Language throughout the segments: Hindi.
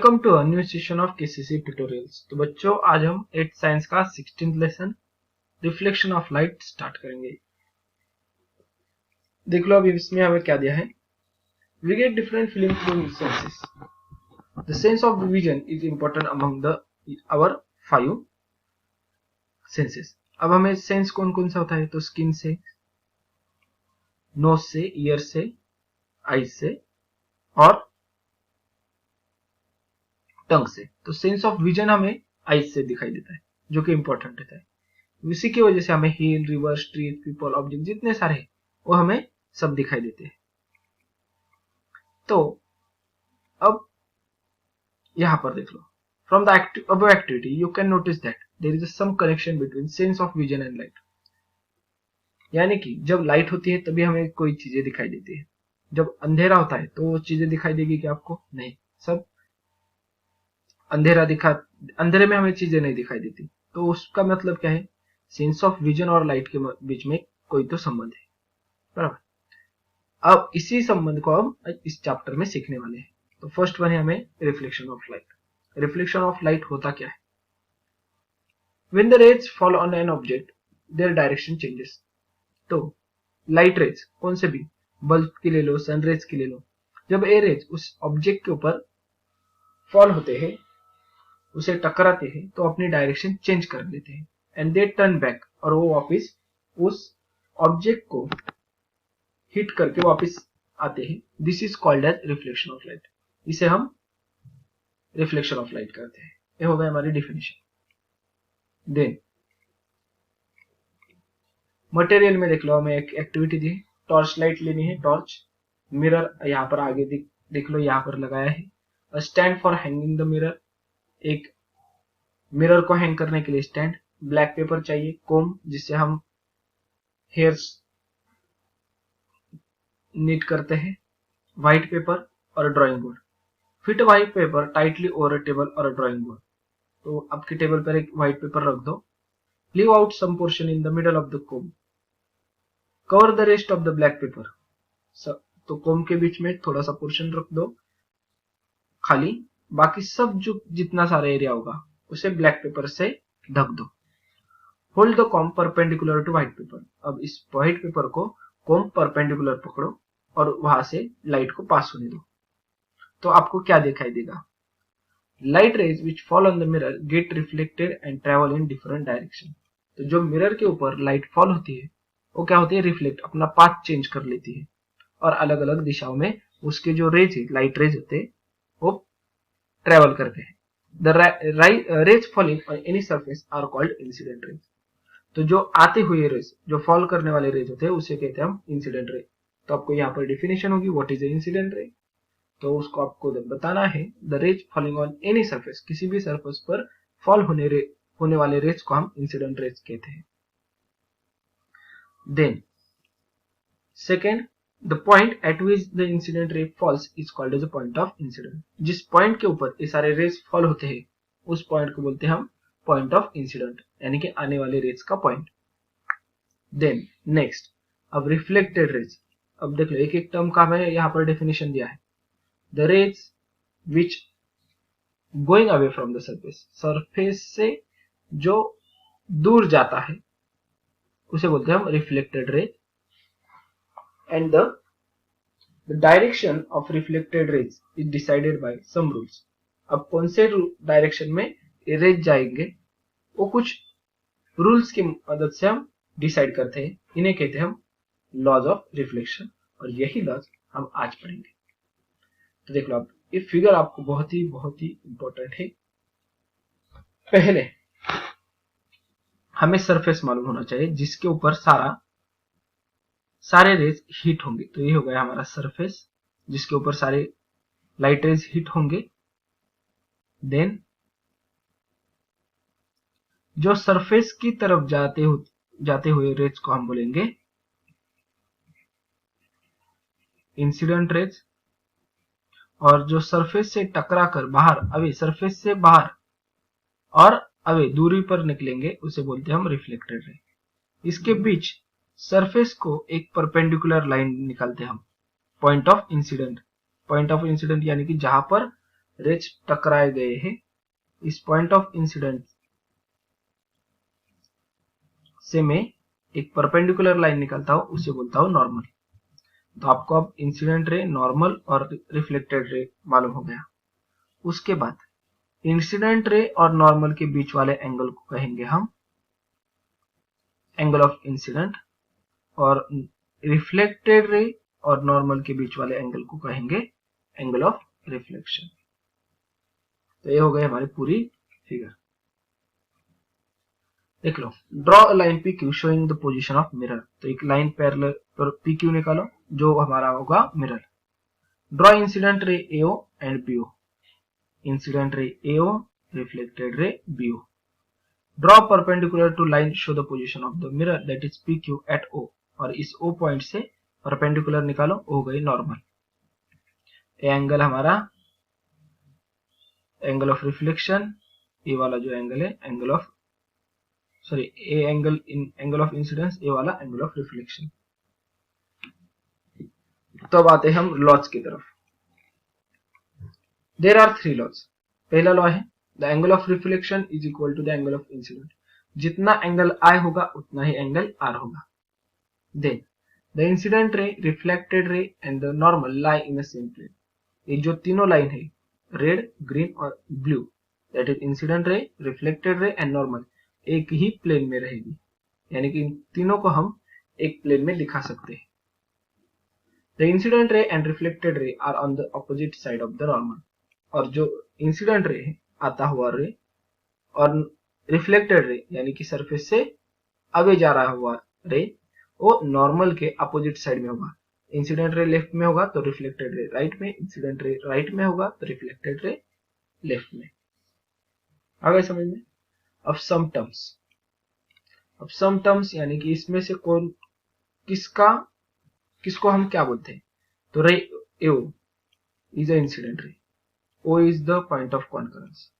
Welcome to a new session of KCC tutorials. तो बच्चों, आज हम 8th साइंस का 16th lesson reflection of light start करेंगे। देख लो अभी इसमें हमें क्या दिया है। We get different feeling through senses. The sense of vision is important among the our 5 senses. अब हमें सेंस कौन कौन सा होता है, तो स्किन से, नोज से, ईयर से, आईज से और टंग से। तो सेंस ऑफ विजन हमें आईज से दिखाई देता है, जो कि इंपॉर्टेंट रहता है। इसी की वजह से हमें हिल, रिवर, ट्रीज, पीपल, ऑब्जेक्ट जितने सारे हैं वो हमें सब दिखाई देते हैं। तो अब यहां पर देख लो, from the above activity you can notice that there is some connection between sense of vision and light. यानी कि जब लाइट होती है तभी हमें कोई चीजें दिखाई देती है, जब अंधेरा होता है तो वो चीजें दिखाई देगी क्या आपको? नहीं, सब अंधेरे में हमें चीजें नहीं दिखाई देती। तो उसका मतलब क्या है? सेंस ऑफ विजन और लाइट के बीच में कोई तो संबंध है, बराबर। अब इसी संबंध को हम इस चैप्टर में सीखने वाले हैं। तो फर्स्ट वन है हमें reflection of light. Reflection of light होता क्या है? When the rays fall on an object their direction changes. तो लाइट रेज कौन से भी, बल्ब की ले लो, सनरेज की ले लो, जब ए रेज उस ऑब्जेक्ट के ऊपर फॉल होते हैं, उसे टकराते हैं, तो अपनी डायरेक्शन चेंज कर लेते हैं एंड दे टर्न बैक, और वो वापस उस ऑब्जेक्ट को हिट करके वापस आते हैं। This is called as reflection of light. इसे हम रिफ्लेक्शन ऑफ लाइट कहते हैं। ये हो गई हमारी डिफिनेशन। देन मटेरियल में देख लो, हमें एक एक्टिविटी दी, टॉर्च लाइट लेनी है। टॉर्च, मिरर यहाँ पर आगे देख लो, यहाँ पर लगाया है। Stand for hanging the mirror, एक मिरर को हैंग करने के लिए स्टैंड। ब्लैक पेपर चाहिए, कोम जिससे हम हेयर्स नीट करते हैं, व्हाइट पेपर और drawing board. Fit white paper tightly over a table और अ ड्राइंग बोर्ड। तो आपके टेबल पर एक व्हाइट पेपर रख दो। Leave out some portion in the middle of the comb. Cover the rest of the black paper. तो कोम के बीच में थोड़ा सा पोर्शन रख दो खाली, बाकी सब जो जितना सारा एरिया होगा उसे ब्लैक पेपर से ढक दो। Hold the comb perpendicular to white paper. अब इस व्हाइट पेपर को कॉम परपेंडिकुलर पकड़ो और वहां से लाइट को पास होने दो। तो आपको क्या दिखाई देगा? Light rays which fall on the mirror gate reflected and travel in different direction. तो जो मिरर के ऊपर लाइट फॉल होती है वो क्या होती है? रिफ्लेक्ट, अपना पाथ चेंज कर लेती है और अलग अलग दिशाओं में उसके जो रेज है, लाइट रेज होते हैं, वो ट्रेवल करते हैं। The rays falling on any surface are called incident rays. तो जो आते हुए रेज, जो फॉल करने वाले रेज होते हैं, उसे कहते हैं हम इंसिडेंट रे। तो आपको यहाँ पर डिफिनेशन होगी, व्हाट इज इंसिडेंट रे। तो उसको आपको बताना है, the rays falling on any surface, किसी भी सरफेस पर फॉल होने वाले रेज को हम इंसिडेंट रेज कहते हैं। Then second, the point at which the incident ray falls is called as a point of incident. जिस पॉइंट के ऊपर ये सारे रेज फॉल होते हैं उस पॉइंट को बोलते हैं हम पॉइंट ऑफ इंसिडेंट, यानी कि आने वाले रेज का पॉइंट। देन नेक्स्ट, अब रिफ्लेक्टेड रेज। अब देख लो, एक एक टर्म का हमें यहाँ पर डेफिनेशन दिया है। The rays which going away from the surface, surface से जो दूर जाता है उसे बोलते हैं हम reflected rays. And the direction of reflected rays is decided by some rules. अब कौन से डायरेक्शन में रेज जाएंगे वो कुछ रूल्स की मदद से हम डिसाइड करते हैं। इन्हें कहते हैं हम लॉज ऑफ रिफ्लेक्शन, और यही लॉज हम आज पढ़ेंगे। तो देख लो, आप ये फिगर आपको बहुत ही इंपॉर्टेंट है। पहले हमें सरफेस मालूम होना चाहिए जिसके ऊपर सारे रेज हिट होंगे। तो ये हो गया हमारा सरफेस जिसके ऊपर सारे लाइट रेज हिट होंगे। देन जो सरफेस की तरफ जाते हुए रेज को हम बोलेंगे इंसिडेंट रेज, और जो सरफेस से टकरा कर सरफेस से बाहर और अवे दूरी पर निकलेंगे उसे बोलते हैं हम रिफ्लेक्टेड रे। इसके बीच सरफेस को एक परपेंडिकुलर लाइन निकालते हैं हम, point of incident. Point of incident यानी कि जहां पर रेज टकराए गए हैं, इस पॉइंट ऑफ इंसिडेंट से मैं एक परपेंडिकुलर लाइन निकालता हूं, उसे बोलता हूं नॉर्मल। तो आपको अब इंसिडेंट रे, नॉर्मल और रिफ्लेक्टेड रे मालूम हो गया। उसके बाद इंसिडेंट रे और नॉर्मल के बीच वाले एंगल को कहेंगे हम एंगल ऑफ इंसिडेंट, और रिफ्लेक्टेड रे और नॉर्मल के बीच वाले एंगल को कहेंगे एंगल ऑफ रिफ्लेक्शन। तो ये हो गई हमारी पूरी फिगर। देख लो, draw a line P Q showing the position of mirror. तो एक लाइन पैरेलल पर पी क्यू निकालो जो हमारा होगा mirror. Draw incident ray AO and BO, incident ray AO, reflected ray BO. Draw perpendicular to line show the position of the mirror that is P Q at O, और इस ओ पॉइंट से परपेंडिकुलर निकालो, हो गई नॉर्मल। एंगल हमारा एंगल ऑफ रिफ्लेक्शन, ये वाला जो एंगल है angle of a angle in angle of incidence, a वाला एंगल ऑफ रिफ्लेक्शन। तो अब आते हैं हम लॉज की तरफ। There are 3 laws. पहला लॉ है the angle of reflection is equal to the angle of incident. जितना एंगल आई होगा उतना ही एंगल आर होगा। Then the incident ray, reflected ray and the normal lie in the same plane. ये जो तीनों लाइन है, रेड, ग्रीन और blue, that is incident ray, reflected ray and normal, एक ही प्लेन में रहेगी। यानी कि इन तीनों को हम एक प्लेन में दिखा सकते हैं। The incident ray and reflected ray are on the opposite side of the normal. और जो इंसिडेंट रे है, आता हुआ रे, और रिफ्लेक्टेड रे यानी कि सरफेस से आगे जा रहा हुआ रे, वो नॉर्मल के अपोजिट साइड में होगा। इंसिडेंट रे लेफ्ट में होगा तो रिफ्लेक्टेड रे राइट में, इंसिडेंट रे राइट में होगा तो रिफ्लेक्टेड रे लेफ्ट में। आ गए समझ में? अब सम टर्म्स। अब सम टर्म्स यानी कि इसमें से कौन किसको हम क्या बोलते हैं? तो रे AO is a incident ray, O is the point of concurrence.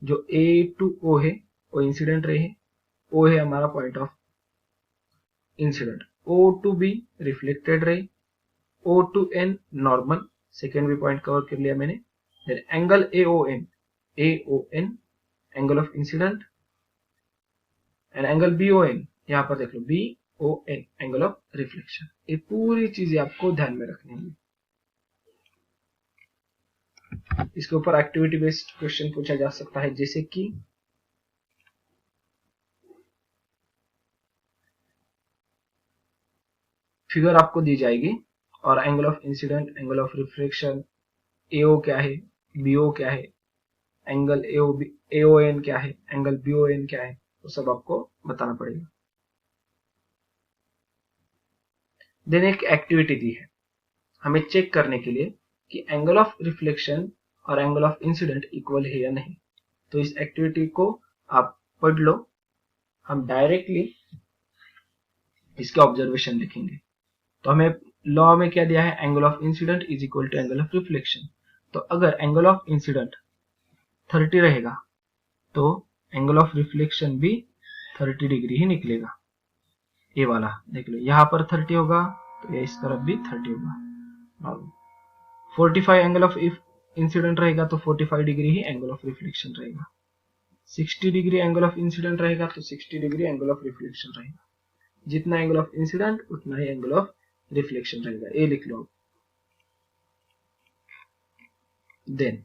जो ए टू ओ है वो इंसिडेंट रे है, ओ है हमारा point of incident. O to B reflected ray, O to N normal, second भी पॉइंट कवर कर लिया मैंने। Then angle AON angle of incident, and angle BON, यहां पर देख लो बीओएन एंगल ऑफ रिफ्लेक्शन। ये पूरी चीजें आपको ध्यान में रखनी है। इसके ऊपर एक्टिविटी बेस्ड क्वेश्चन पूछा जा सकता है, जैसे कि फिगर आपको दी जाएगी और angle of incident, angle of reflection, AO क्या है, बीओ क्या है, एंगल एओएन क्या है, एंगल बीओएन क्या है, वो सब आपको बताना पड़ेगा। देन एक एक्टिविटी दी है हमें चेक करने के लिए कि एंगल ऑफ रिफ्लेक्शन और एंगल ऑफ इंसिडेंट इक्वल है या नहीं। तो इस एक्टिविटी को आप पढ़ लो, हम डायरेक्टली इसके ऑब्जर्वेशन लिखेंगे। तो हमें लॉ में क्या दिया है, angle of incident is equal to angle of reflection. तो अगर एंगल ऑफ इंसिडेंट 30 रहेगा तो एंगल ऑफ रिफ्लेक्शन भी 30 डिग्री ही निकलेगा। ये वाला देख लो, यहाँ पर 30 होगा तो ये इस तरफ भी 30 होगा। 45 एंगल ऑफ इंसिडेंट रहेगा तो 45 degree he angle of reflection रहेगा। 60 डिग्री एंगल ऑफ इंसिडेंट रहेगा तो 60 डिग्री एंगल ऑफ रिफ्लेक्शन रहेगा। जितना एंगल ऑफ इंसिडेंट उतना ही एंगल ऑफ रिफ्लेक्शन रहेगा, ये लिख लो। Then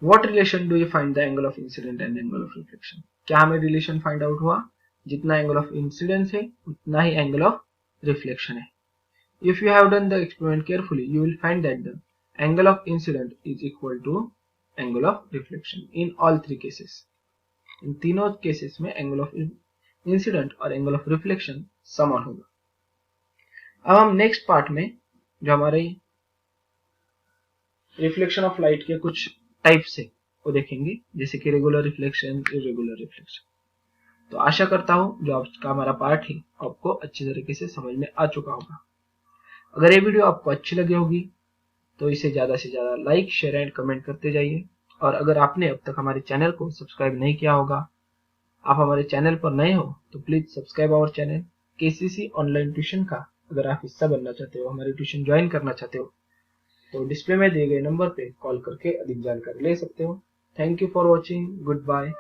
what relation do you find the angle of incident and angle of reflection? क्या हमें रिलेशन फाइंड आउट हुआ? जितना एंगल ऑफ इंसिडेंस है उतना ही एंगल ऑफ रिफ्लेक्शन है। If you have done the experiment carefully, you will find that the angle of incident is equal to angle of reflection in all 3 cases. इन तीनों केसेस में एंगल ऑफ इंसिडेंट और एंगल ऑफ रिफ्लेक्शन समान होगा। अब हम नेक्स्ट पार्ट में जो हमारे रिफ्लेक्शन ऑफ लाइट के कुछ टाइप्स है वो देखेंगे, जैसे कि रेगुलर रिफ्लेक्शन, इरेगुलर रिफ्लेक्शन। तो आशा करता हूं जो आज का हमारा पार्ट है आपको अच्छी तरीके से समझ में आ चुका होगा। अगर ये वीडियो आपको अच्छी लगी होगी तो इसे ज्यादा से ज्यादा लाइक, शेयर एंड कमेंट करते जाइए। और अगर आपने अब तक हमारे चैनल को सब्सक्राइब नहीं किया होगा, आप हमारे चैनल पर नए हो तो please subscribe our channel. KCC online tuition का अगर आप हिस्सा बनना चाहते हो, हमारे ट्यूशन ज्वाइन करना चाहते हो, तो डिस्प्ले में दिए गए नंबर पे कॉल करके अधिक जानकारी ले सकते हो। Thank you for watching, good bye.